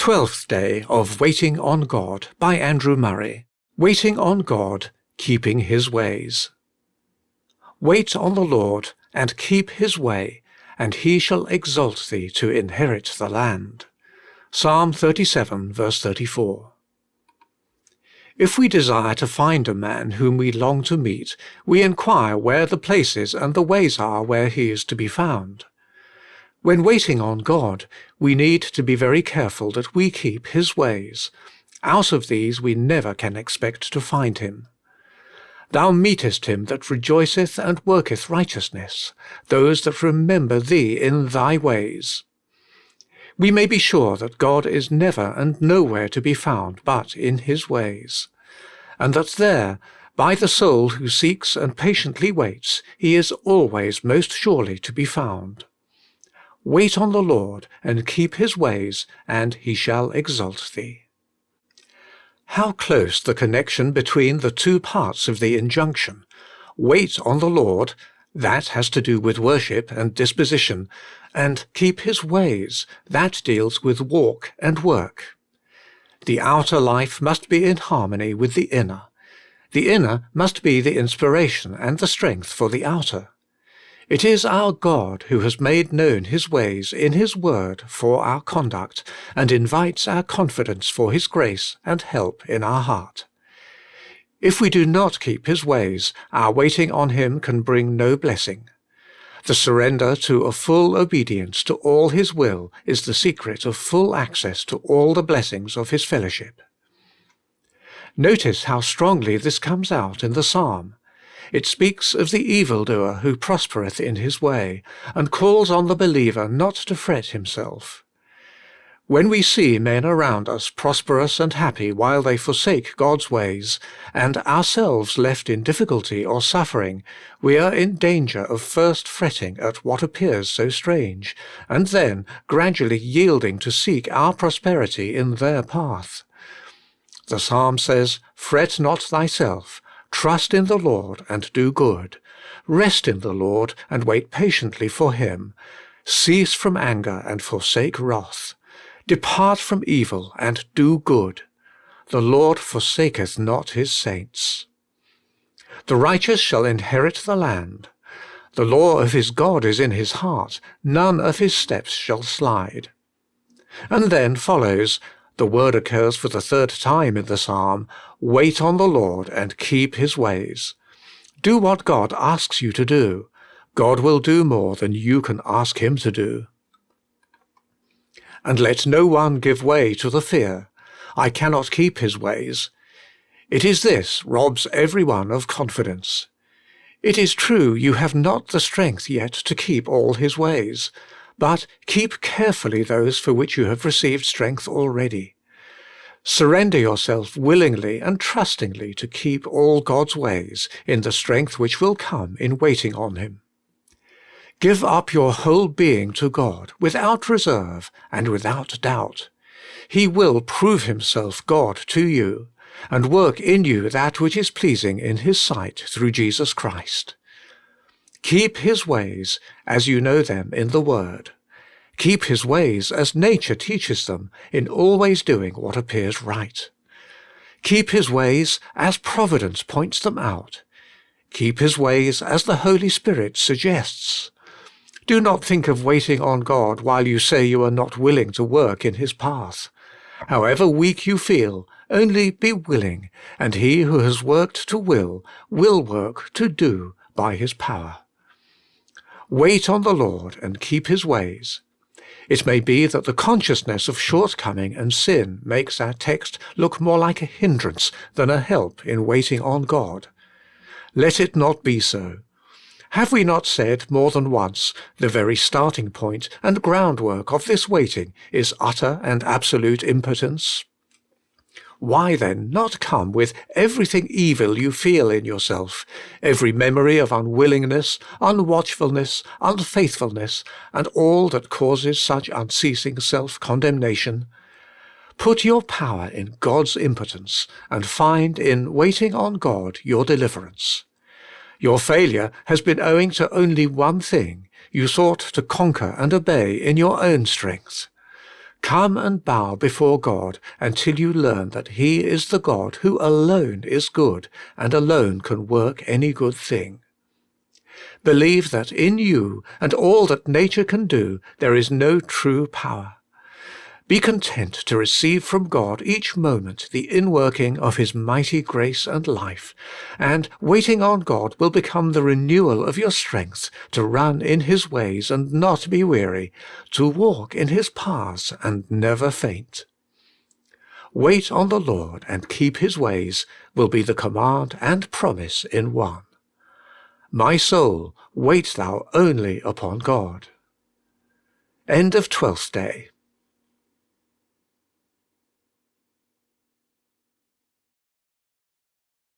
12th Day of Waiting on God by Andrew Murray. Waiting on God, keeping His ways. Wait on the Lord, and keep His way, and He shall exalt thee to inherit the land. Psalm 37, verse 34. If we desire to find a man whom we long to meet, we inquire where the places and the ways are where he is to be found. When waiting on God, we need to be very careful that we keep His ways. Out of these we never can expect to find Him. Thou meetest him that rejoiceth and worketh righteousness, those that remember thee in thy ways. We may be sure that God is never and nowhere to be found but in His ways, and that there, by the soul who seeks and patiently waits, He is always most surely to be found. Wait on the Lord, and keep His ways, and He shall exalt thee. How close the connection between the two parts of the injunction. Wait on the Lord, that has to do with worship and disposition, and keep His ways, that deals with walk and work. The outer life must be in harmony with the inner. The inner must be the inspiration and the strength for the outer. It is our God who has made known His ways in His word for our conduct, and invites our confidence for His grace and help in our heart. If we do not keep His ways, our waiting on Him can bring no blessing. The surrender to a full obedience to all His will is the secret of full access to all the blessings of His fellowship. Notice how strongly this comes out in the psalm. It speaks of the evildoer who prospereth in his way, and calls on the believer not to fret himself. When we see men around us prosperous and happy while they forsake God's ways, and ourselves left in difficulty or suffering, we are in danger of first fretting at what appears so strange, and then gradually yielding to seek our prosperity in their path. The psalm says, "Fret not thyself, trust in the Lord and do good. Rest in the Lord and wait patiently for Him. Cease from anger and forsake wrath. Depart from evil and do good. The Lord forsaketh not His saints." The righteous shall inherit the land. The law of his God is in his heart, none of his steps shall slide. And then follows, the word occurs for the third time in the psalm, wait on the Lord and keep His ways. Do what God asks you to do. God will do more than you can ask Him to do. And let no one give way to the fear, I cannot keep His ways. It is this robs everyone of confidence. It is true you have not the strength yet to keep all His ways, but keep carefully those for which you have received strength already. Surrender yourself willingly and trustingly to keep all God's ways in the strength which will come in waiting on Him. Give up your whole being to God without reserve and without doubt. He will prove Himself God to you, and work in you that which is pleasing in His sight through Jesus Christ. Keep His ways as you know them in the Word. Keep His ways as nature teaches them, in always doing what appears right. Keep His ways as providence points them out. Keep His ways as the Holy Spirit suggests. Do not think of waiting on God while you say you are not willing to work in His path. However weak you feel, only be willing, and He who has worked to will work to do by His power. Wait on the Lord and keep His ways. It may be that the consciousness of shortcoming and sin makes our text look more like a hindrance than a help in waiting on God. Let it not be so. Have we not said more than once, the very starting point and groundwork of this waiting is utter and absolute impotence? Why then not come with everything evil you feel in yourself, every memory of unwillingness, unwatchfulness, unfaithfulness, and all that causes such unceasing self-condemnation? Put your power in God's impotence, and find in waiting on God your deliverance. Your failure has been owing to only one thing: you sought to conquer and obey in your own strength. Come and bow before God until you learn that He is the God who alone is good and alone can work any good thing. Believe that in you and all that nature can do, there is no true power. Be content to receive from God each moment the inworking of His mighty grace and life, and waiting on God will become the renewal of your strength to run in His ways and not be weary, to walk in His paths and never faint. Wait on the Lord and keep His ways will be the command and promise in one. My soul, wait thou only upon God. End of 12th day.